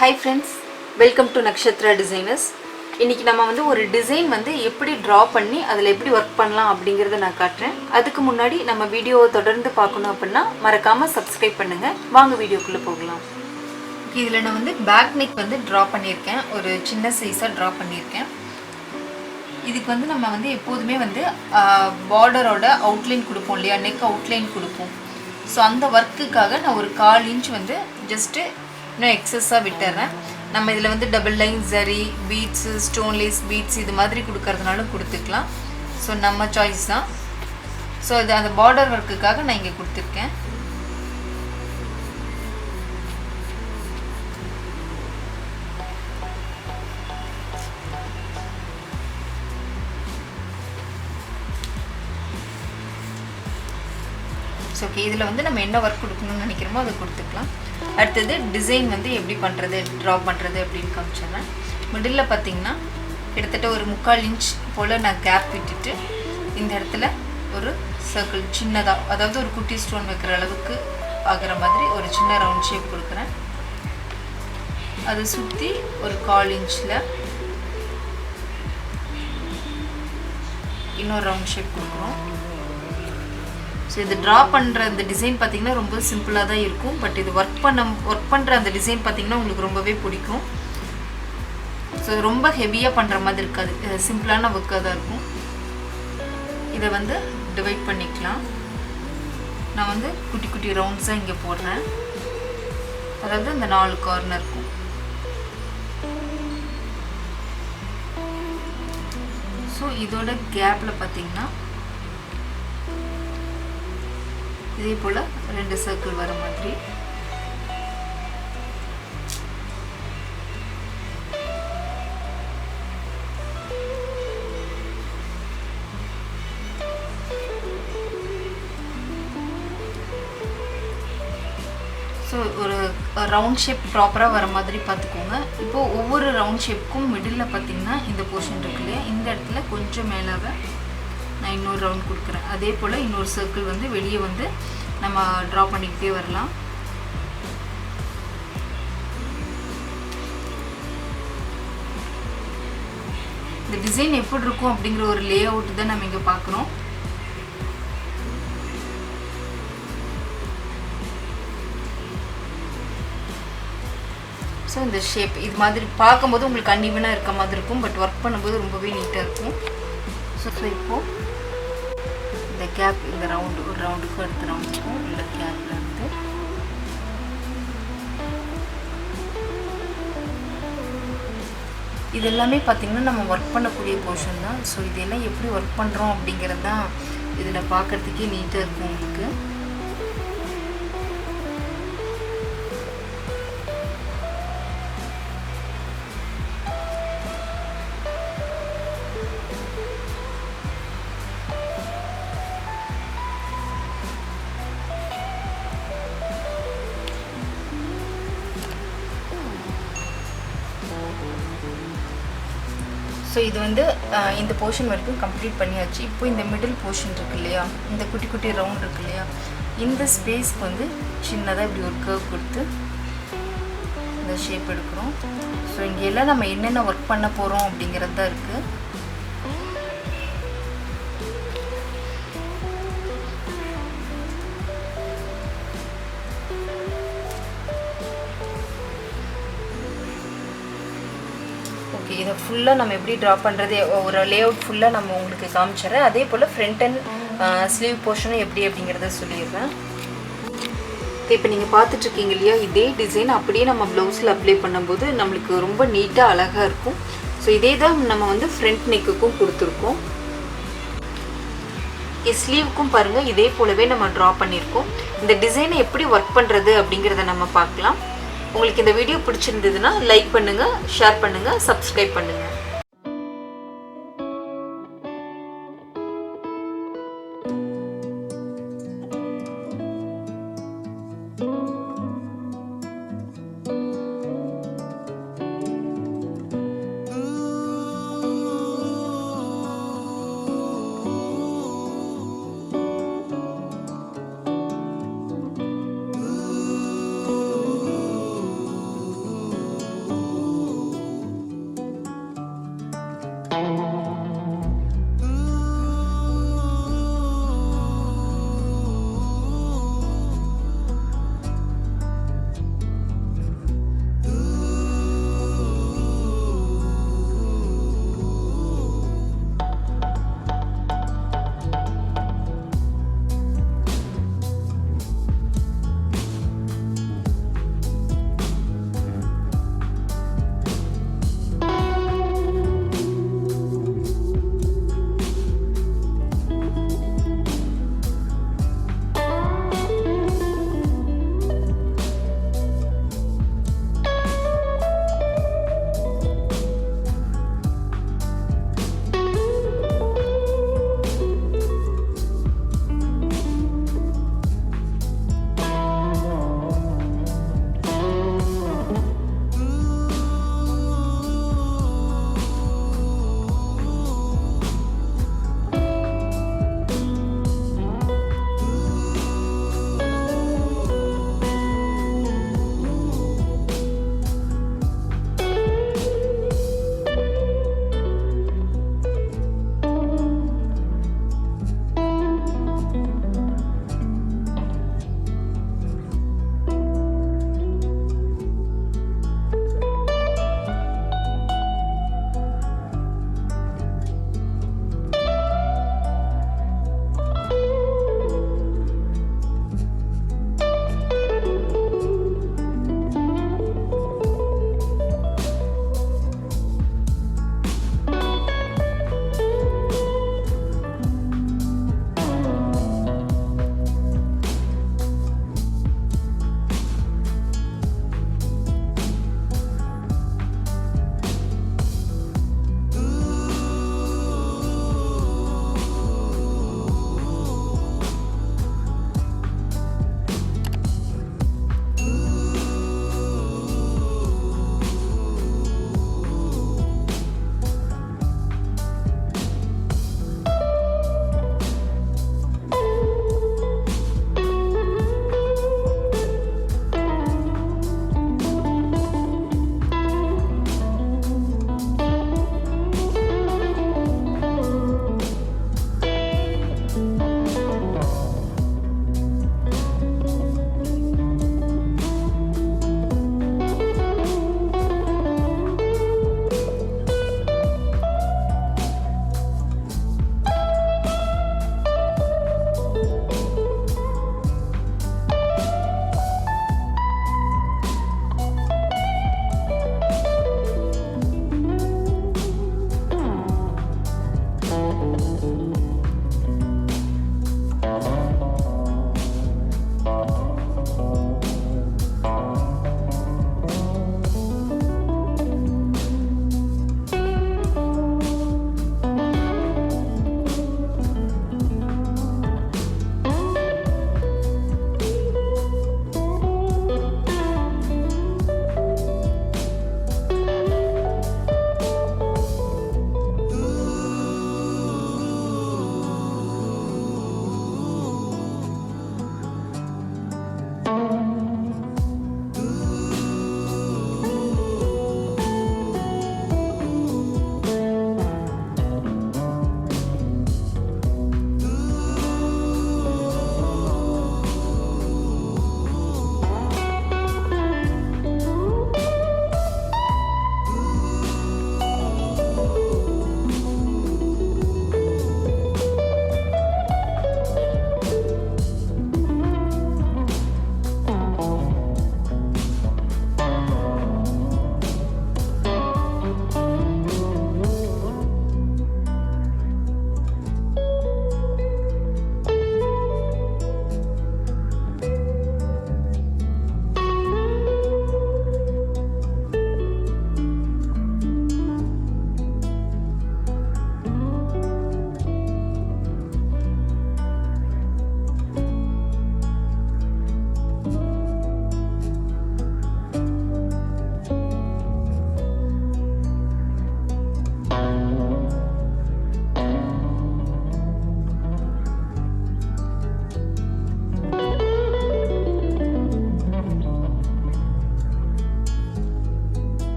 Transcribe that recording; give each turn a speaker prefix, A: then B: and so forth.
A: Hi friends, welcome to Nakshatra Designers. இன்னைக்கு நம்ம வந்து ஒரு டிசைன் வந்து எப்படி டிரா பண்ணி அதில எப்படி வர்க் பண்ணலாம் அப்படிங்கறத நான் காட்றேன். அதுக்கு முன்னாடி நம்ம வீடியோவை தொடர்ந்து பார்க்கணும் அப்படினா மறக்காம Subscribe பண்ணுங்க. வாங்க வீடியோக்குள்ள போகலாம். இதுல நான் வந்து பேக் neck வந்து டிரா பண்ணியிருக்கேன். ஒரு சின்ன சைஸா டிரா பண்ணியிருக்கேன். இதுக்கு வந்து நம்ம வந்து எப்போதுமே வந்து பார்டரோட அவுட்லைன் கொடுப்போம் இல்லையா, neck outline கொடுப்போம். சோ அந்த வர்க்குக்காக நான் ஒரு 1/4 இன்ச் வந்து ஜஸ்ட் நான் எக்ஸஸா விட்டறேன். நம்ம இதல வந்து double line zari, beads, stone lace beads இது மாதிரி கொடுக்கிறதுனால கொடுத்துக்கலாம். சோ நம்ம சாய்ஸ் தான். சோ இது அந்த பார்டர் வர்க்குக்காக நான் இங்க கொடுத்திருக்கேன். சோ ஓகே, இதுல வந்து நம்ம என்ன வர்க் கொடுக்கணும்னு நினைக்கிறோமோ அதை கொடுத்துக்கலாம். அடுத்து டிசைன் வந்து எப்படி பண்றது, டிரா பண்றது அப்படினு காமிச்சறேன். மிடில்ல பாத்தீங்கன்னா கிட்டத்தட்ட ஒரு 1/4 இன்ச் போல நான் கேப் விட்டுட்டு இந்த இடத்துல ஒரு சர்க்கிள் சின்னதா, அதாவது ஒரு குட்டி ஸ்டோன் வைக்கிற அளவுக்கு ஆகுற மாதிரி ஒரு சின்ன ரவுண்ட் ஷேப் கொடுக்கிறேன். அதை சுத்தி ஒரு 1/4 இன்ச்ல இன்னொரு ரவுண்ட் ஷேப் கொடுக்கிறோம். சோ இது டிரா பண்ற அந்த டிசைன் பாத்தீங்கன்னா ரொம்ப சிம்பிளா தான் இருக்கும். பட் இது வர்க் பண்ற அந்த டிசைன் பாத்தீங்கன்னா உங்களுக்கு ரொம்பவே பிடிக்கும். சோ ரொம்ப ஹெவியா பண்ற மாதிரி இருக்காது. சிம்பிளான வர்க்கா தான் இருக்கும். இத வந்து டிவைட் பண்ணிக்கலாம். நான் வந்து குட்டி குட்டி ரவுண்ட்ஸா இங்க போடுறேன். அதாவது இந்த 4 கார்னர் இருக்கும். சோ இதோட கேப்ல பாத்தீங்கன்னா இதே போல 2 சர்க்கிள் வர மாதிரி சோ ஒரு ரவுண்ட் ஷேப் ப்ராப்பரா வர மாதிரி பாத்துக்கோங்க. இப்போ ஒவ்வொரு ரவுண்ட் ஷேப்புக்கும் மிடில்ல பாத்தீங்கன்னா இந்த போர்ஷன் இருக்கு இல்லையா, இந்த இடத்துல கொஞ்சம் மேலாக நான் இன்னொரு ரவுண்ட் கொடுக்கிறேன். அதே போல இன்னொரு சர்க்கிள் வந்து வெளியே வந்து நம்ம டிரா பண்ணிக்கிட்டே வரலாம். இந்த டிசைன் எப்படி இருக்கும் அப்படிங்கிற ஒரு லே அவுட் தான் நம்ம இங்க பார்க்கறோம். சோ இந்த ஷேப் இது மாதிரி பாக்கும்போது உங்களுக்கு அன்இவனா இருக்க மாதிரி இருக்கும். பட் வர்க் பண்ணும்போது ரொம்பவே நீட்டா இருக்கும். சோ இப்போ இந்த கேப், இந்த ரவுண்ட் ஒரு ரவுண்டுக்கு அடுத்த ரவுண்டுக்கும் உள்ள கேப்ல இருந்து இது எல்லாமே பாத்தீங்கன்னா நம்ம வர்க் பண்ணக்கூடிய போர்ஷன் தான். சோ இதெல்லாம் எப்படி வர்க் பண்றோம் அப்படிங்கறது தான் இதுல பார்க்கிறதுக்கே நீட்டா இருக்கும் உங்களுக்கு. ஸோ இது வந்து இந்த போர்ஷன் வரைக்கும் கம்ப்ளீட் பண்ணியாச்சு. இப்போ இந்த மிடில் போர்ஷன் இருக்கு இல்லையா, இந்த குட்டி குட்டி ரவுண்ட் இருக்கு இல்லையா, இந்த ஸ்பேஸ்க்கு வந்து சின்னதாக இப்படி ஒரு கர்வ் கொடுத்து இந்த ஷேப் எடுக்கிறோம். ஸோ இங்கே எல்லாம் நம்ம என்னென்ன ஒர்க் பண்ண போகிறோம் அப்படிங்கிறது தான் இருக்குது. இதை ஃபுல்லாக நம்ம எப்படி ட்ரா பண்ணுறது, ஒரு லேஅவுட் ஃபுல்லாக நம்ம உங்களுக்கு காமிச்சிடுறேன். அதே போல் ஃப்ரண்ட் அண்ட் ஸ்லீவ் போர்ஷனும் எப்படி அப்படிங்கிறத சொல்லிடுறேன். இப்போ நீங்கள் பார்த்துட்ருக்கீங்க இல்லையா, இதே டிசைன் அப்படியே நம்ம ப்ளவுஸில் அப்ளை பண்ணும்போது நம்மளுக்கு ரொம்ப நீட்டாக அழகாக இருக்கும். ஸோ இதே தான் நம்ம வந்து ஃப்ரண்ட் நெக்குக்கும் கொடுத்துருக்கோம். ஸ்லீவுக்கும் பாருங்கள் இதே போலவே நம்ம ட்ரா பண்ணியிருக்கோம். இந்த டிசைனை எப்படி ஒர்க் பண்ணுறது அப்படிங்கிறத நம்ம பார்க்கலாம். உங்களுக்கு இந்த வீடியோ பிடிச்சிருந்ததுன்னா லைக் பண்ணுங்க, ஷேர் பண்ணுங்க, Subscribe பண்ணுங்க.